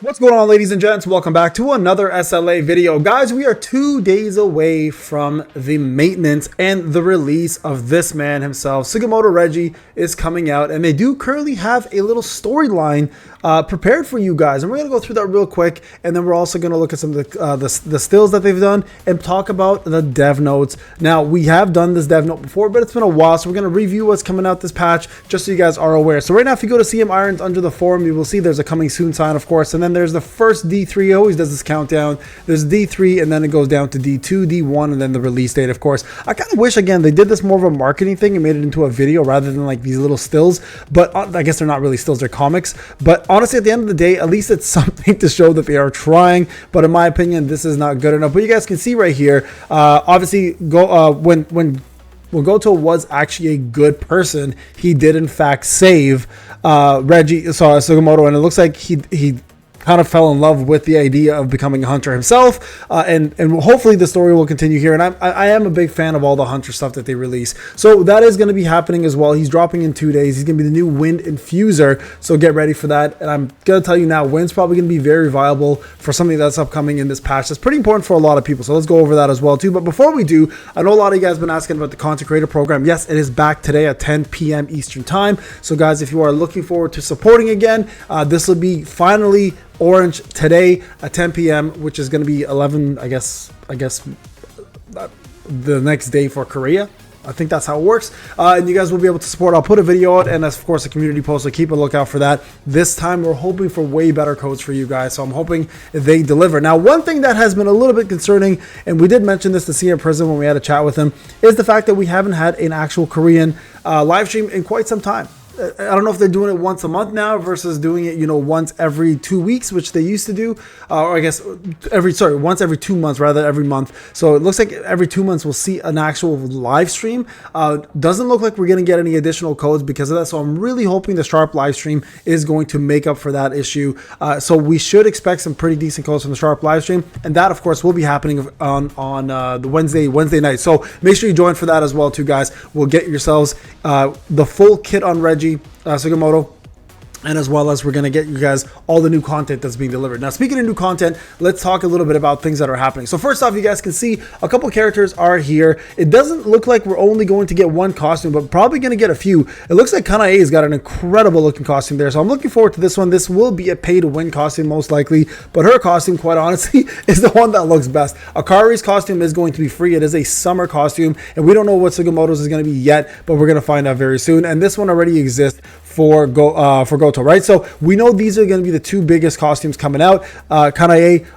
What's going on, ladies and gents? Welcome back to another SLA video. Guys, we are 2 days away from the maintenance and the release of this man himself. Sugimoto Reggie is coming out, and they do currently have a little storyline prepared for you guys. And we're going to go through that real quick, and then we're also going to look at some of the stills that they've done and talk about the dev notes. Now, we have done this dev note before, but it's been a while, so we're going to review what's coming out this patch, just so you guys are aware. So right now, if you go to CM Irons under the forum, you will see there's a coming soon sign, of course, and then there's the first D3. It always does this countdown. There's D3, and then it goes down to D2, D1, and then the release date, of course. I kind of wish, again, they did this more of a marketing thing and made it into a video rather than like these little stills, but I guess they're not really stills, they're comics. But honestly, at the end of the day, at least it's something to show that they are trying, but in my opinion, this is not good enough. But you guys can see right here, obviously, when Goto was actually a good person, he did in fact save Sugimoto, and it looks like he kind of fell in love with the idea of becoming a hunter himself, and hopefully the story will continue here. And I am a big fan of all the hunter stuff that they release, so that is going to be happening as well. He's dropping in 2 days. He's going to be the new Wind Infuser, so get ready for that. And I'm going to tell you now, Wind's probably going to be very viable for something that's upcoming in this patch. That's pretty important for a lot of people, so let's go over that as well too. But before we do, I know a lot of you guys have been asking about the content creator program. Yes, it is back today at 10 p.m. Eastern time. So guys, if you are looking forward to supporting again, this will be finally orange today at 10 p.m., which is going to be 11, I guess the next day for Korea. I think that's how it works. And you guys will be able to support. I'll put a video out, and of course a community post, so keep a lookout for that. This time we're hoping for way better codes for you guys, so I'm hoping they deliver. Now, one thing that has been a little bit concerning, and we did mention this to CM Prison when we had a chat with him, is the fact that we haven't had an actual Korean live stream in quite some time. I don't know if they're doing it once a month now versus doing it, once every 2 weeks, which they used to do, or I guess once every 2 months rather than every month. So it looks like every 2 months we'll see an actual live stream. Doesn't look like we're going to get any additional codes because of that. So I'm really hoping the Sharp live stream is going to make up for that issue. So we should expect some pretty decent codes from the Sharp live stream, and that of course will be happening on the Wednesday night. So make sure you join for that as well too, guys. We'll get yourselves the full kit on Reggie, Sugimoto, and as well as we're going to get you guys all the new content that's being delivered. Now, speaking of new content, let's talk a little bit about things that are happening. So first off, you guys can see a couple characters are here. It doesn't look like we're only going to get one costume, but probably going to get a few. It looks like Kanae has got an incredible looking costume there, so I'm looking forward to this one. This will be a pay to win costume most likely, but her costume, quite honestly, is the one that looks best. Akari's costume is going to be free. It is a summer costume, and we don't know what Sugimoto's is going to be yet, but we're going to find out very soon. And this one already exists for Goto, right? So we know these are going to be the two biggest costumes coming out. Kanae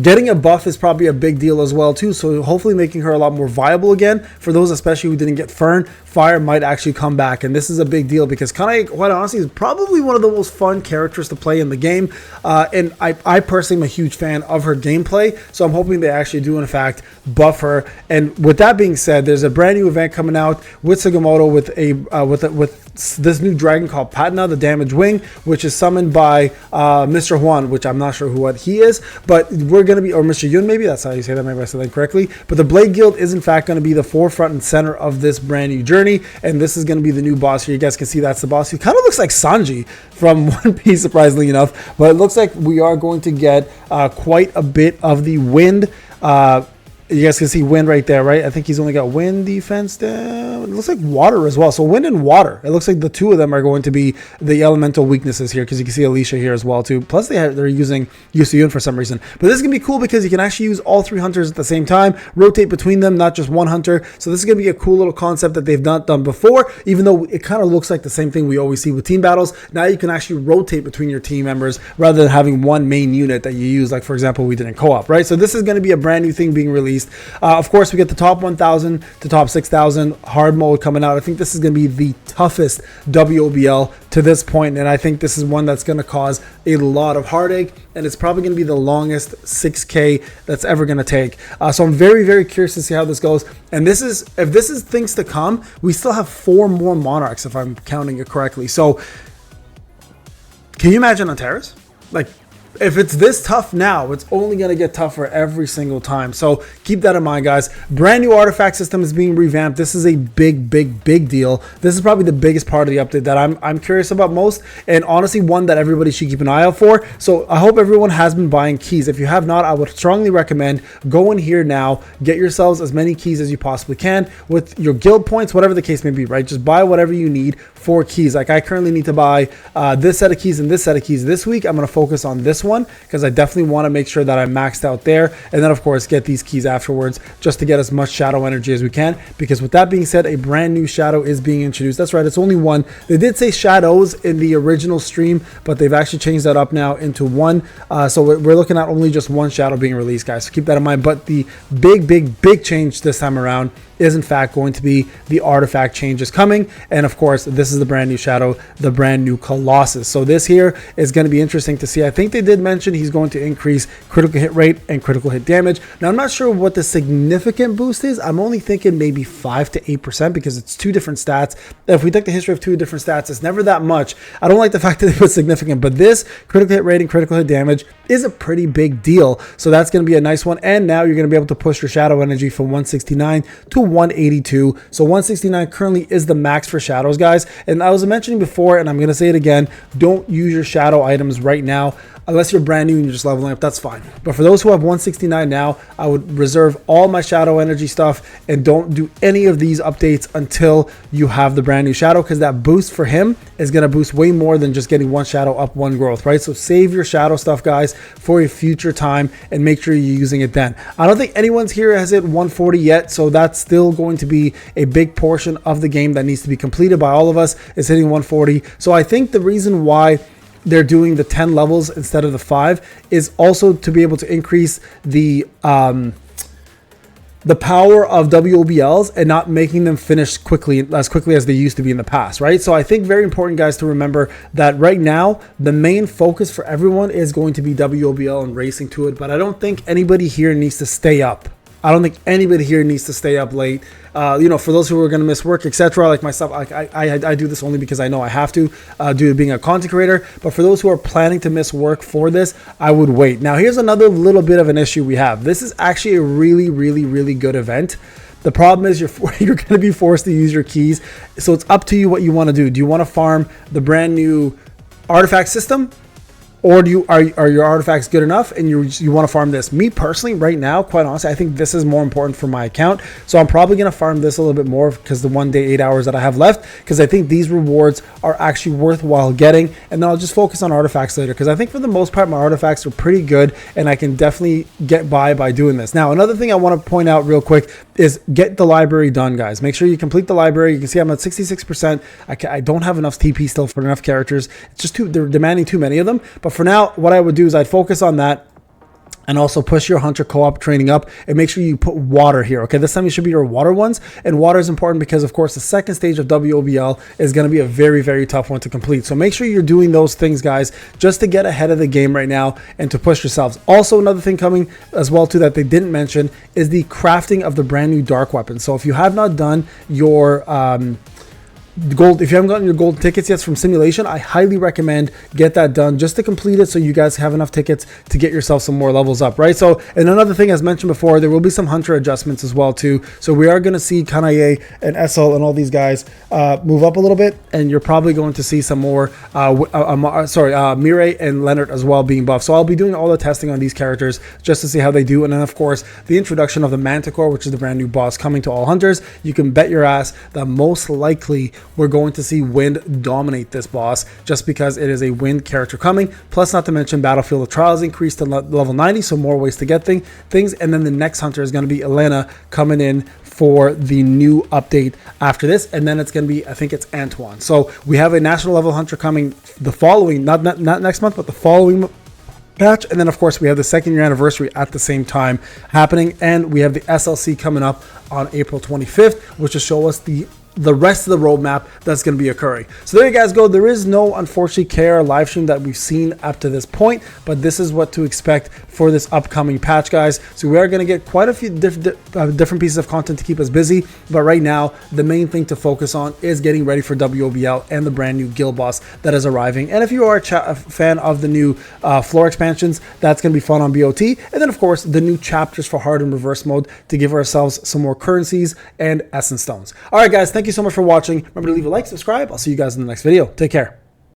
getting a buff is probably a big deal as well too, so hopefully making her a lot more viable again. For those especially who didn't get Fern, Fire might actually come back, and this is a big deal because Kanae, quite honestly, is probably one of the most fun characters to play in the game, and I personally am a huge fan of her gameplay, so I'm hoping they actually do in fact buff her. And with that being said, there's a brand new event coming out with Sugimoto with this new dragon called Patna, the Damaged Wing, which is summoned by Mr. Juan, which I'm not sure what he is, but we're going to be, or Mr. Yun, maybe that's how you say that, maybe I said that correctly. But the Blade Guild is in fact going to be the forefront and center of this brand new journey, and this is going to be the new boss here. You guys can see that's the boss. He kind of looks like Sanji from One Piece, surprisingly enough, but it looks like we are going to get quite a bit of the wind. You guys can see wind right there, right? I think he's only got wind defense down. It looks like water as well. So wind and water. It looks like the two of them are going to be the elemental weaknesses here, because you can see Alicia here as well too. Plus they're using Yusuyun for some reason. But this is going to be cool because you can actually use all three hunters at the same time, rotate between them, not just one hunter. So this is going to be a cool little concept that they've not done before, even though it kind of looks like the same thing we always see with team battles. Now you can actually rotate between your team members rather than having one main unit that you use, like for example we did in co-op, right? So this is going to be a brand new thing being released. Of course, we get the top 1,000 to top 6,000 hard mode coming out. I think this is going to be the toughest WOBL to this point, and I think this is one that's going to cause a lot of heartache, and it's probably going to be the longest 6K that's ever going to take. So I'm very, very curious to see how this goes. And if this is things to come, we still have 4 more Monarchs, if I'm counting it correctly. So can you imagine on Terrace? Like, if it's this tough now, it's only going to get tougher every single time. So keep that in mind, guys. Brand new artifact system is being revamped. This is a big deal. This is probably the biggest part of the update that I'm curious about most, and honestly one that everybody should keep an eye out for. So I hope everyone has been buying keys. If you have not, I would strongly recommend go in here now, get yourselves as many keys as you possibly can with your guild points, whatever the case may be, right? Just buy whatever you need for keys. Like I currently need to buy this set of keys and this set of keys this week. I'm going to focus on this one because I definitely want to make sure that I'm maxed out there, and then of course get these keys afterwards just to get as much shadow energy as we can, because with that being said, a brand new shadow is being introduced. That's right, it's only one. They did say shadows in the original stream, but they've actually changed that up now into one, so we're looking at only just one shadow being released, guys, so keep that in mind. But the big change this time around is in fact going to be the artifact changes coming, and of course this is the brand new shadow, the brand new Colossus. So this here is going to be interesting to see. I think they did mention he's going to increase critical hit rate and critical hit damage. Now I'm not sure what the significant boost is. I'm only thinking maybe 5 to 8% because it's two different stats. If we take the history of two different stats, it's never that much. I don't like the fact that they put significant, but this critical hit rate and critical hit damage is a pretty big deal, so that's going to be a nice one. And now you're going to be able to push your shadow energy from 169 to 182. So 169 currently is the max for shadows, guys, and I was mentioning before, and I'm going to say it again, don't use your shadow items right now unless you're brand new and you're just leveling up. That's fine, but for those who have 169 now, I would reserve all my shadow energy stuff and don't do any of these updates until you have the brand new shadow, because that boost for him is going to boost way more than just getting one shadow up, one growth, right? So save your shadow stuff, guys, for a future time and make sure you're using it then. I don't think anyone's here has hit 140 yet, so that's still going to be a big portion of the game that needs to be completed by all of us, is hitting 140. So I think the reason why they're doing the 10 levels instead of the 5 is also to be able to increase the power of WOBLs and not making them finish as quickly as they used to be in the past, right? So I think very important, guys, to remember that right now the main focus for everyone is going to be WOBL and racing to it, but I don't think anybody here needs to stay up. I don't think anybody here needs to stay up late. You know, for those who are going to miss work, etc., like myself, I do this only because I know I have to, due to being a content creator. But for those who are planning to miss work for this, I would wait. Now, here's another little bit of an issue we have. This is actually a really good event. The problem is you're going to be forced to use your keys. So it's up to you what you want to do. Do you want to farm the brand new artifact system? Or are your artifacts good enough and you want to farm this? Me personally, right now, quite honestly, I think this is more important for my account. So I'm probably going to farm this a little bit more because the 1 day, 8 hours that I have left, because I think these rewards are actually worthwhile getting. And then I'll just focus on artifacts later, because I think for the most part, my artifacts are pretty good and I can definitely get by doing this. Now, another thing I want to point out real quick is get the library done, guys. Make sure you complete the library. You can see I'm at 66%. I don't have enough TP still for enough characters. It's just they're demanding too many of them. But for now, what I would do is I'd focus on that and also push your hunter co-op training up and make sure you put water here. Okay, this time you should be your water ones, and water is important because of course the second stage of WOBL is going to be a very tough one to complete. So make sure you're doing those things, guys, just to get ahead of the game right now and to push yourselves. Also, another thing coming as well too that they didn't mention is the crafting of the brand new dark weapon. So if you have not done your gold, if you haven't gotten your gold tickets yet from simulation, I highly recommend get that done just to complete it so you guys have enough tickets to get yourself some more levels up, right? So, and another thing, as mentioned before, there will be some hunter adjustments as well too. So we are going to see Kanae and SL and all these guys move up a little bit, and you're probably going to see some more Mirai and Leonard as well being buffed. So I'll be doing all the testing on these characters just to see how they do. And then of course the introduction of the Manticore, which is the brand new boss coming to all hunters. You can bet your ass that most likely we're going to see Wind dominate this boss just because it is a Wind character coming. Plus, not to mention Battlefield of Trials increased to level 90, so more ways to get things. And then the next hunter is going to be Elena coming in for the new update after this, and then it's going to be, I think it's Antoine. So we have a national level hunter coming the following, not next month, but the following patch. And then of course we have the 2nd year anniversary at the same time happening, and we have the SLC coming up on April 25th, which will show us the the rest of the roadmap that's going to be occurring. So there you guys go. There is no, unfortunately, KR live stream that we've seen up to this point, but this is what to expect for this upcoming patch, guys. So we are going to get quite a few different pieces of content to keep us busy, but right now the main thing to focus on is getting ready for WOBL and the brand new guild boss that is arriving. And if you are a fan of the new floor expansions, that's going to be fun on BOT. And then of course the new chapters for hard and reverse mode to give ourselves some more currencies and essence stones. All right guys, thank you so much for watching. Remember to leave a like, subscribe. I'll see you guys in the next video. Take care.